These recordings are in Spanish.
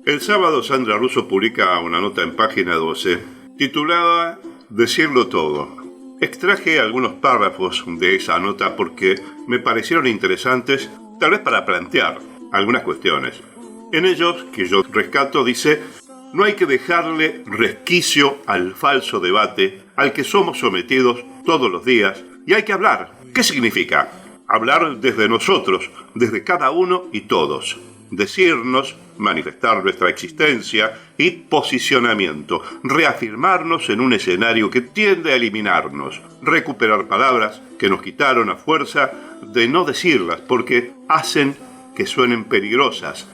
El sábado Sandra Russo publica una nota en página 12 titulada Decirlo todo. Extraje algunos párrafos de esa nota porque me parecieron interesantes, tal vez para plantear algunas cuestiones. En ellos, que yo rescato, dice: no hay que dejarle resquicio al falso debate al que somos sometidos todos los días y hay que hablar. ¿Qué significa? Hablar desde nosotros, desde cada uno y todos. Decirnos, manifestar nuestra existencia y posicionamiento, reafirmarnos en un escenario que tiende a eliminarnos, recuperar palabras que nos quitaron a fuerza de no decirlas porque hacen que suenen peligrosas.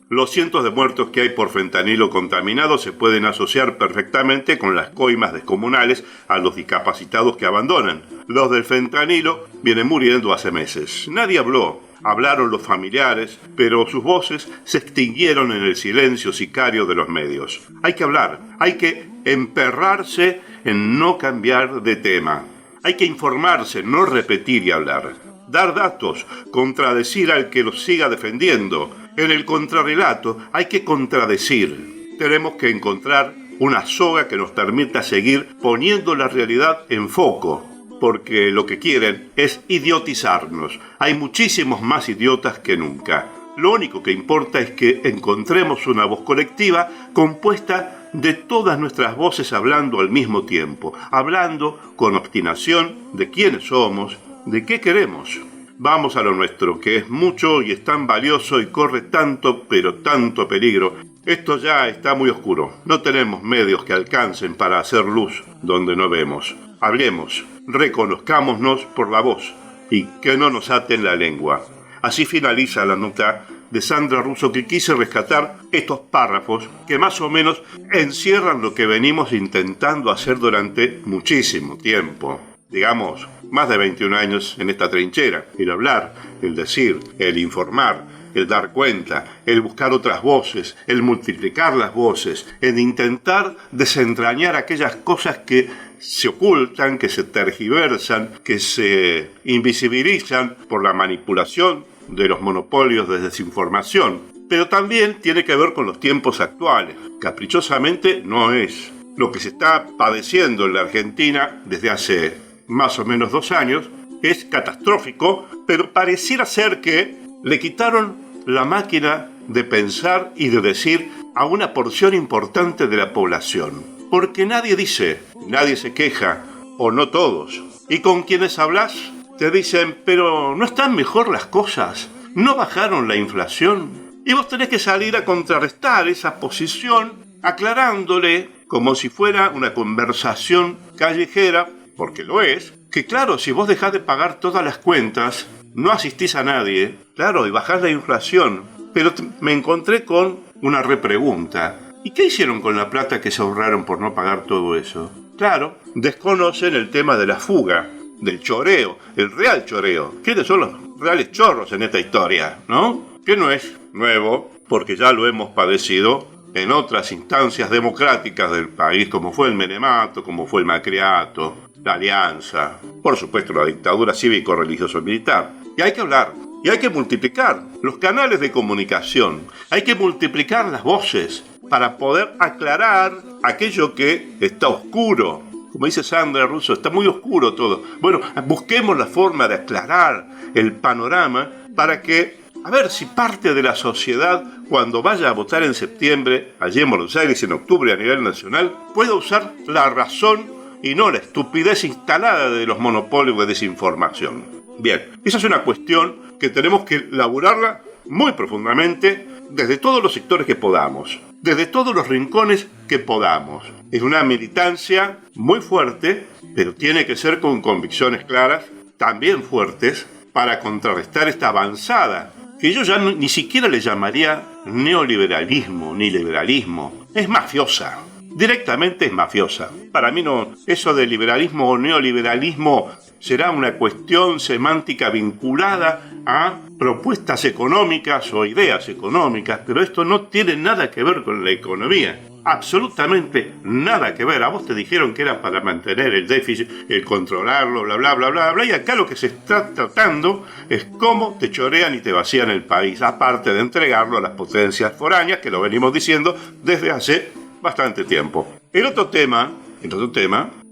Los cientos de muertos que hay por fentanilo contaminado se pueden asociar perfectamente con las coimas descomunales a los discapacitados que abandonan. Los del fentanilo vienen muriendo hace meses. Nadie habló. Hablaron los familiares, pero sus voces se extinguieron en el silencio sicario de los medios. Hay que hablar, hay que emperrarse en no cambiar de tema. Hay que informarse, no repetir y hablar. Dar datos, contradecir al que los siga defendiendo. En el contrarrelato hay que contradecir. Tenemos que encontrar una soga que nos permita seguir poniendo la realidad en foco. Porque lo que quieren es idiotizarnos. Hay muchísimos más idiotas que nunca. Lo único que importa es que encontremos una voz colectiva compuesta de todas nuestras voces hablando al mismo tiempo, hablando con obstinación de quiénes somos, de qué queremos. Vamos a lo nuestro, que es mucho y es tan valioso y corre tanto, pero tanto peligro. Esto ya está muy oscuro. No tenemos medios que alcancen para hacer luz donde no vemos. Hablemos, reconozcámonos por la voz y que no nos aten la lengua. Así finaliza la nota de Sandra Russo, que quise rescatar estos párrafos que más o menos encierran lo que venimos intentando hacer durante muchísimo tiempo. Digamos, más de 21 años en esta trinchera. El hablar, el decir, el informar, el dar cuenta, el buscar otras voces, el multiplicar las voces, el intentar desentrañar aquellas cosas que se ocultan, que se tergiversan, que se invisibilizan por la manipulación de los monopolios de desinformación. Pero también tiene que ver con los tiempos actuales. Caprichosamente no es. Lo que se está padeciendo en la Argentina desde hace más o menos 2 años es catastrófico, pero pareciera ser que le quitaron la máquina de pensar y de decir a una porción importante de la población. Porque nadie dice, nadie se queja, o no todos. Y con quienes hablas te dicen, pero ¿no están mejor las cosas? ¿No bajaron la inflación? Y vos tenés que salir a contrarrestar esa posición aclarándole, como si fuera una conversación callejera, porque lo es, que claro, si vos dejás de pagar todas las cuentas, no asistís a nadie, claro, y bajás la inflación. Pero me encontré con una repregunta. ¿Y qué hicieron con la plata que se ahorraron por no pagar todo eso? Claro, desconocen el tema de la fuga, del choreo, el real choreo. ¿Quiénes son los reales chorros en esta historia, no? Que no es nuevo, porque ya lo hemos padecido en otras instancias democráticas del país, como fue el menemato, como fue el macriato, la alianza, por supuesto la dictadura cívico-religioso-militar. Y hay que hablar, y hay que multiplicar los canales de comunicación, hay que multiplicar las voces para poder aclarar aquello que está oscuro. Como dice Sandra Russo, está muy oscuro todo. Bueno, busquemos la forma de aclarar el panorama para que, a ver si parte de la sociedad, cuando vaya a votar en septiembre, allí en Buenos Aires, en octubre a nivel nacional, pueda usar la razón y no la estupidez instalada de los monopolios de desinformación. Bien, esa es una cuestión que tenemos que elaborarla muy profundamente desde todos los sectores que podamos, desde todos los rincones que podamos. Es una militancia muy fuerte, pero tiene que ser con convicciones claras, también fuertes, para contrarrestar esta avanzada, que yo ya ni siquiera le llamaría neoliberalismo ni liberalismo. Es mafiosa. directamente es mafiosa. Para mí no, eso de liberalismo o neoliberalismo será una cuestión semántica vinculada a propuestas económicas o ideas económicas, pero esto no tiene nada que ver con la economía. Absolutamente nada que ver. A vos te dijeron que era para mantener el déficit, el controlarlo, bla, bla, bla, bla, bla, y acá lo que se está tratando es cómo te chorean y te vacían el país, aparte de entregarlo a las potencias foráneas, que lo venimos diciendo desde hace bastante tiempo. El otro tema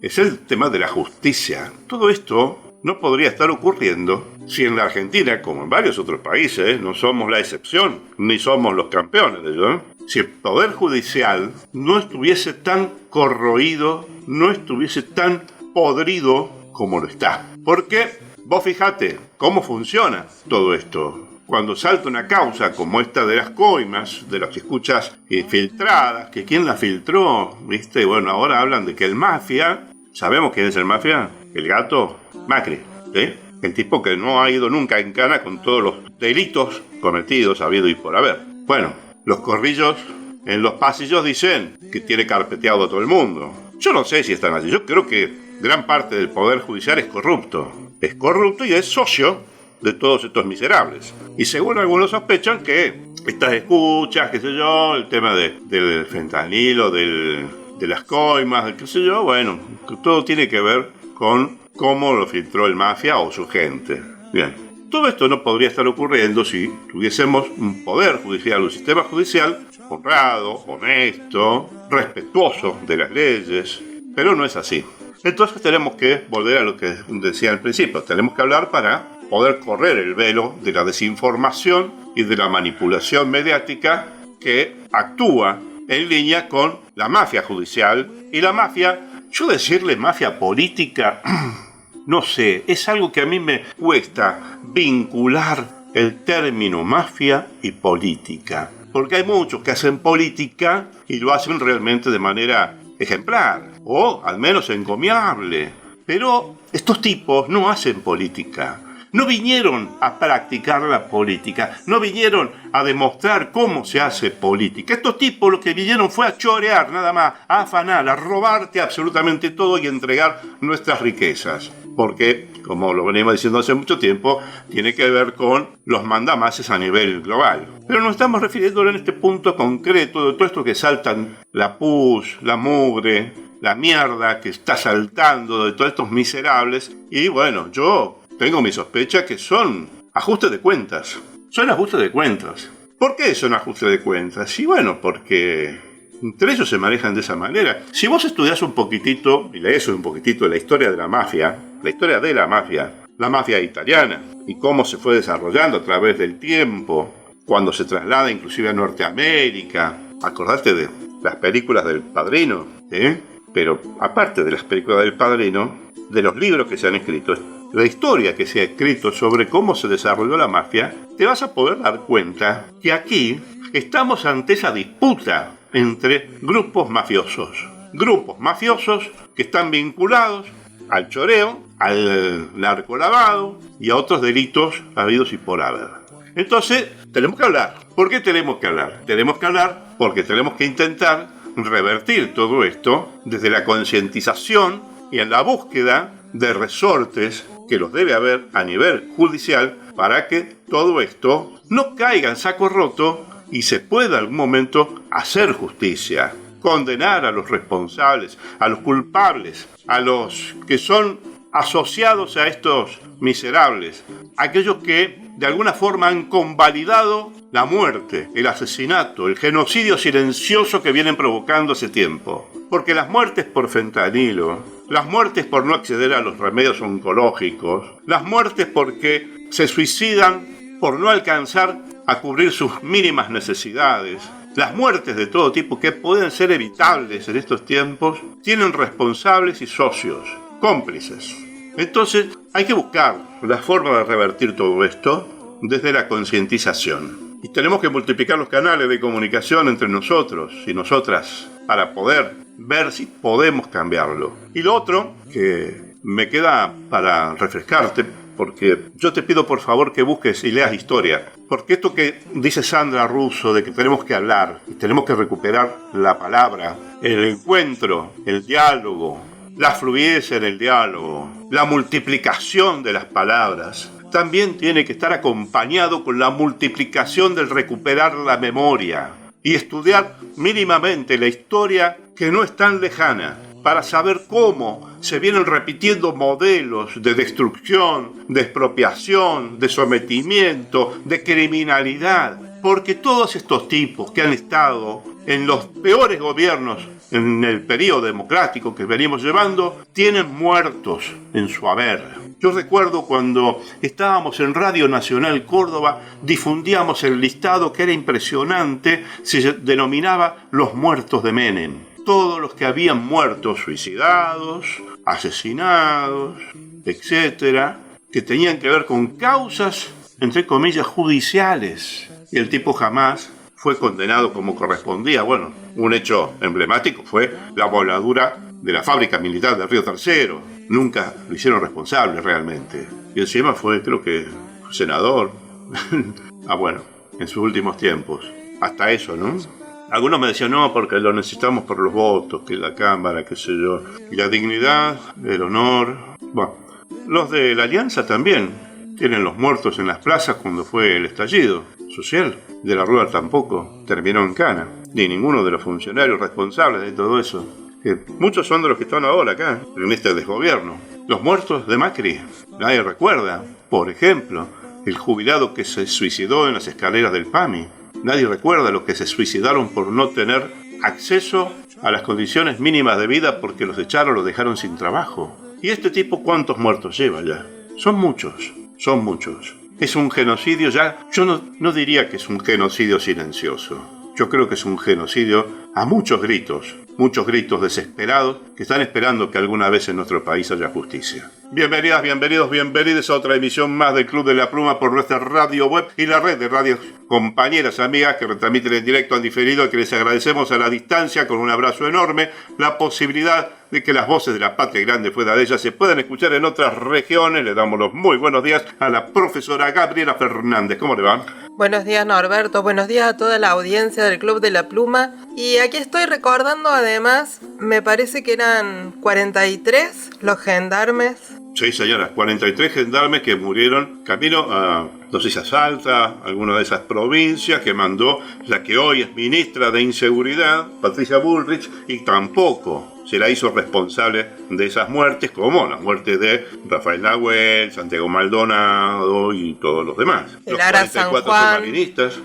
es el tema de la justicia. Todo esto no podría estar ocurriendo si en la Argentina, como en varios otros países, no somos la excepción, ni somos los campeones de ello, si el Poder Judicial no estuviese tan corroído, no estuviese tan podrido como lo está. Porque vos fijate cómo funciona todo esto. Cuando salta una causa como esta de las coimas, de las escuchas filtradas, que quién la filtró, ¿viste? Bueno, ahora hablan de que el mafia, ¿sabemos quién es el mafia? El gato Macri, ¿sí? El tipo que no ha ido nunca en cana con todos los delitos cometidos, habido y por haber. Bueno, los corrillos en los pasillos dicen que tiene carpeteado a todo el mundo. Yo no sé si están así. Yo creo que gran parte del Poder Judicial es corrupto. Es corrupto y es socio de todos estos miserables. Y según algunos sospechan que estas escuchas, qué sé yo, el tema del fentanilo, de las coimas, qué sé yo, bueno, todo tiene que ver con cómo lo filtró el mafia o su gente. Bien, todo esto no podría estar ocurriendo si tuviésemos un poder judicial, un sistema judicial honrado, honesto, respetuoso de las leyes, pero no es así. Entonces tenemos que volver a lo que decía al principio, tenemos que hablar para poder correr el velo de la desinformación y de la manipulación mediática que actúa en línea con la mafia judicial y la mafia, yo decirle mafia política, no sé, es algo que a mí me cuesta vincular el término mafia y política, porque hay muchos que hacen política y lo hacen realmente de manera ejemplar o al menos encomiable, pero estos tipos no hacen política. No vinieron a practicar la política, no vinieron a demostrar cómo se hace política. Estos tipos lo que vinieron fue a chorear nada más, a afanar, a robarte absolutamente todo y entregar nuestras riquezas. Porque, como lo venimos diciendo hace mucho tiempo, tiene que ver con los mandamases a nivel global. Pero nos estamos refiriendo en este punto concreto de todo esto que saltan la pus, la mugre, la mierda que está saltando de todos estos miserables. Y bueno, yo tengo mi sospecha que son ajustes de cuentas. Son ajustes de cuentas. ¿Por qué son ajustes de cuentas? Y bueno, porque entre ellos se manejan de esa manera. Si vos estudiás un poquitito y lees un poquitito de la historia de la mafia la mafia italiana, y cómo se fue desarrollando a través del tiempo, cuando se traslada inclusive a Norteamérica. Acordate de las películas del Padrino, ¿eh? Pero aparte de las películas del Padrino, de los libros que se han escrito, la historia que se ha escrito sobre cómo se desarrolló la mafia, te vas a poder dar cuenta que aquí estamos ante esa disputa entre grupos mafiosos que están vinculados al choreo, al narcolavado y a otros delitos habidos y por haber. Entonces, tenemos que hablar. ¿Por qué tenemos que hablar? Tenemos que hablar porque tenemos que intentar revertir todo esto desde la concientización y en la búsqueda de resortes que los debe haber a nivel judicial para que todo esto no caiga en saco roto y se pueda en algún momento hacer justicia, condenar a los responsables, a los culpables, a los que son asociados a estos miserables, aquellos que de alguna forma han convalidado la muerte, el asesinato, el genocidio silencioso que vienen provocando hace tiempo. Porque las muertes por fentanilo, las muertes por no acceder a los remedios oncológicos, las muertes porque se suicidan por no alcanzar a cubrir sus mínimas necesidades, las muertes de todo tipo que pueden ser evitables en estos tiempos, tienen responsables y socios, cómplices. Entonces hay que buscar la forma de revertir todo esto desde la concientización. Y tenemos que multiplicar los canales de comunicación entre nosotros y nosotras para poder ver si podemos cambiarlo. Y lo otro que me queda para refrescarte, porque yo te pido por favor que busques y leas historia. Porque esto que dice Sandra Russo de que tenemos que hablar, y tenemos que recuperar la palabra, el encuentro, el diálogo, la fluidez en el diálogo, la multiplicación de las palabras, también tiene que estar acompañado con la multiplicación del recuperar la memoria y estudiar mínimamente la historia que no es tan lejana, para saber cómo se vienen repitiendo modelos de destrucción, de expropiación, de sometimiento, de criminalidad. Porque todos estos tipos que han estado en los peores gobiernos en el periodo democrático que venimos llevando, tienen muertos en su haber. Yo recuerdo cuando estábamos en Radio Nacional Córdoba, difundíamos el listado que era impresionante, se denominaba Los Muertos de Menem. Todos los que habían muerto suicidados, asesinados, etcétera, que tenían que ver con causas, entre comillas, judiciales. Y el tipo jamás fue condenado como correspondía. Bueno, un hecho emblemático fue la voladura de la fábrica militar de Río Tercero. Nunca lo hicieron responsable realmente. Y encima fue, creo que, senador. Bueno, en sus últimos tiempos. Hasta eso, ¿no? Algunos me decían, no, porque lo necesitamos por los votos, que la Cámara, qué sé yo. Y la dignidad, el honor. Bueno, los de la Alianza también tienen los muertos en las plazas cuando fue el estallido social. De la Rúa tampoco terminó en cana. Ni ninguno de los funcionarios responsables de todo eso. Que muchos son de los que están ahora acá, en este desgobierno. Los muertos de Macri, nadie recuerda. Por ejemplo, el jubilado que se suicidó en las escaleras del PAMI. Nadie recuerda los que se suicidaron por no tener acceso a las condiciones mínimas de vida porque los echaron, los dejaron sin trabajo. ¿Y este tipo cuántos muertos lleva ya? Son muchos, son muchos. Es un genocidio ya, yo no diría que es un genocidio silencioso. Yo creo que es un genocidio a muchos gritos desesperados que están esperando que alguna vez en nuestro país haya justicia. Bienvenidas, bienvenidos a otra emisión más del Club de la Pluma por nuestra radio web y la red de radios compañeras, amigas que retransmiten en directo, en diferido, y que les agradecemos a la distancia con un abrazo enorme la posibilidad de que las voces de la patria grande fuera de ella se puedan escuchar en otras regiones. Le damos los muy buenos días a la profesora Gabriela Fernández. ¿Cómo le va? Buenos días, Norberto, buenos días a toda la audiencia del Club de la Pluma. Y aquí estoy recordando, además, me parece que eran 43 los gendarmes. Sí, señora, 43 gendarmes que murieron camino a, no sé si a Salta, alguna de esas provincias que mandó la que hoy es ministra de Inseguridad, Patricia Bullrich, y tampoco se la hizo responsable de esas muertes, como las muertes de Rafael Nahuel, Santiago Maldonado y todos los demás. El Ara San Juan. Submarinistas,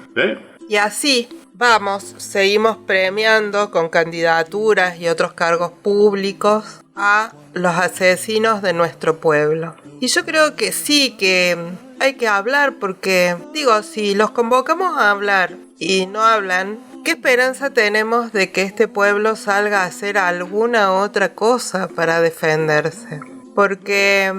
Y así vamos, seguimos premiando con candidaturas y otros cargos públicos a los asesinos de nuestro pueblo. Y yo creo que sí, que hay que hablar porque, digo, si los convocamos a hablar y no hablan, ¿qué esperanza tenemos de que este pueblo salga a hacer alguna otra cosa para defenderse? Porque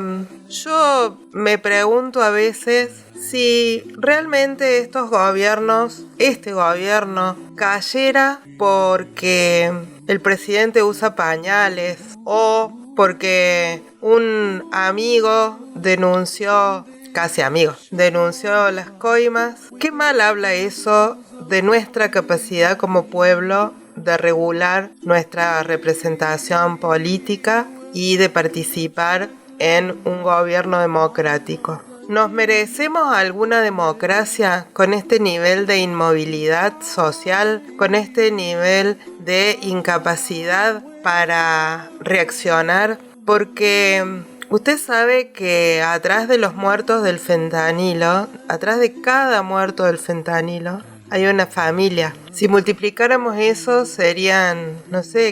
yo me pregunto a veces si realmente estos gobiernos, este gobierno, cayera porque el presidente usa pañales o porque un amigo denunció las coimas. Qué mal habla eso de nuestra capacidad como pueblo de regular nuestra representación política y de participar en un gobierno democrático. ¿Nos merecemos alguna democracia con este nivel de inmovilidad social, con este nivel de incapacidad para reaccionar? Porque usted sabe que atrás de los muertos del fentanilo, atrás de cada muerto del fentanilo, hay una familia. Si multiplicáramos eso serían,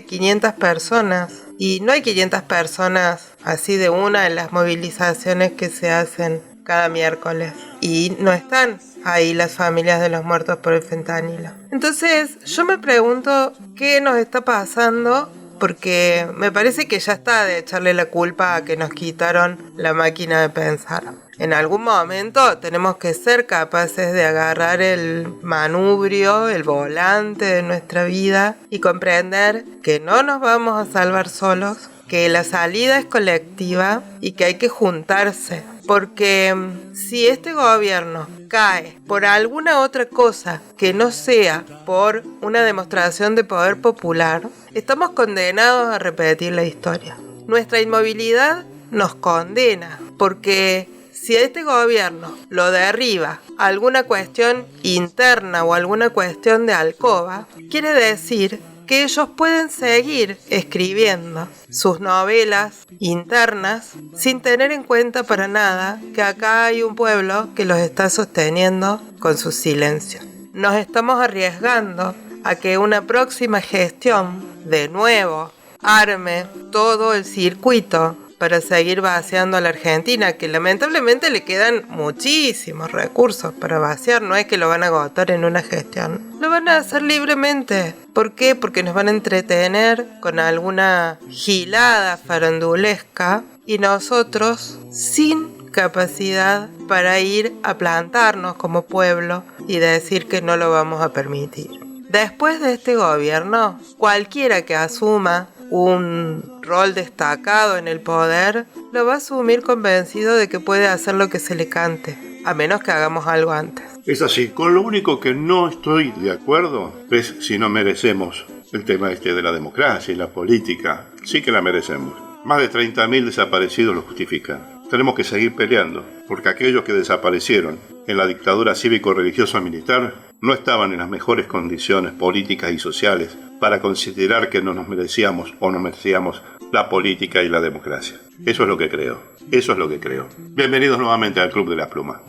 500 personas. Y no hay 500 personas así de una en las movilizaciones que se hacen cada miércoles. Y no están ahí las familias de los muertos por el fentanilo. Entonces yo me pregunto qué nos está pasando, porque me parece que ya está de echarle la culpa a que nos quitaron la máquina de pensar. En algún momento tenemos que ser capaces de agarrar el manubrio, el volante de nuestra vida y comprender que no nos vamos a salvar solos, que la salida es colectiva y que hay que juntarse. porque si este gobierno cae por alguna otra cosa que no sea por una demostración de poder popular, estamos condenados a repetir la historia. Nuestra inmovilidad nos condena, porque si a este gobierno lo derriba alguna cuestión interna o alguna cuestión de alcoba, quiere decir que ellos pueden seguir escribiendo sus novelas internas sin tener en cuenta para nada que acá hay un pueblo que los está sosteniendo con su silencio. Nos estamos arriesgando a que una próxima gestión, de nuevo, arme todo el circuito para seguir vaciando a la Argentina, que lamentablemente le quedan muchísimos recursos para vaciar, no es que lo van a agotar en una gestión, lo van a hacer libremente. ¿Por qué? Porque nos van a entretener con alguna gilada farandulesca y nosotros sin capacidad para ir a plantarnos como pueblo y decir que no lo vamos a permitir. Después de este gobierno, cualquiera que asuma un rol destacado en el poder, lo va a asumir convencido de que puede hacer lo que se le cante, a menos que hagamos algo antes. Es así, con lo único que no estoy de acuerdo es si no merecemos el tema de la democracia y la política. Sí que la merecemos. Más de 30.000 desaparecidos lo justifican. Tenemos que seguir peleando, porque aquellos que desaparecieron en la dictadura cívico-religiosa militar no estaban en las mejores condiciones políticas y sociales para considerar que no nos merecíamos o no merecíamos la política y la democracia. Eso es lo que creo. Bienvenidos nuevamente al Club de la Pluma.